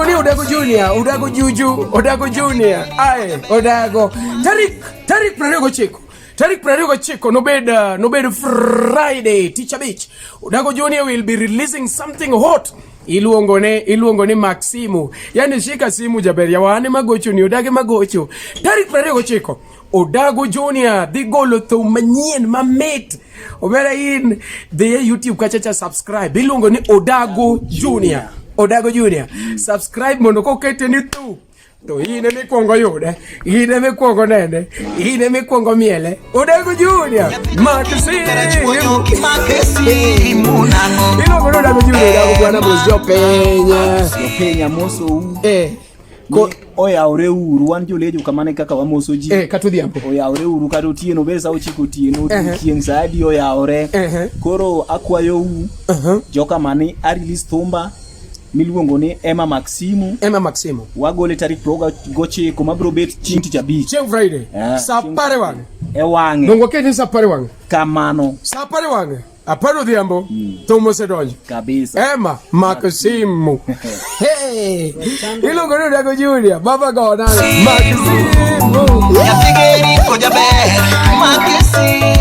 Iluongo ni Odago Junior, Odago Juju, Odago Junior. Aye, Odago. Tarik 29. Tarik 29 nobed Friday, Teacher Beach. Odago Junior will be releasing something hot. Iluongo ni Maximu. Yani shika simu jaberia wane magocho ni Odage magocho. Tarik 29 Odago Junior dhi golo thum manyien mamit. Obera in the YouTube kachacha subscribe. Iluongo ni Odago Junior. Odago Junior. Subscribe mondo kokete ni tu. To ine mikwongo yude, ine mikwongo nene, ine mikwongo miele. Odago Junior, Maximu. Iluongo ni Odago Junior, Odago bwana bozo penya moso. Oyaure uru wan jolejo kamane kaka wamoso ji. Katudhiambo. Oyaure uru kata otieno besa ochiko otieno chieng' saadi oyaure. Koro akwayo u joka mane a release thumba miluongo ni Emma Maximu. Wagole tarik 29 mabro bet chieng' Teacher Beach. Chieng' Friday. Sapare wang'e. E wang'e. Dongo kete sapare wang'e. Kamano. Sapare wang'e. Aparo dhiambo. Thumo sedonjo. Kabisa. Emma Maximu. Hey. Iluongo ni Odago Junior. Baba gona. Maximu. Ya figeri ko jaber. Maximu.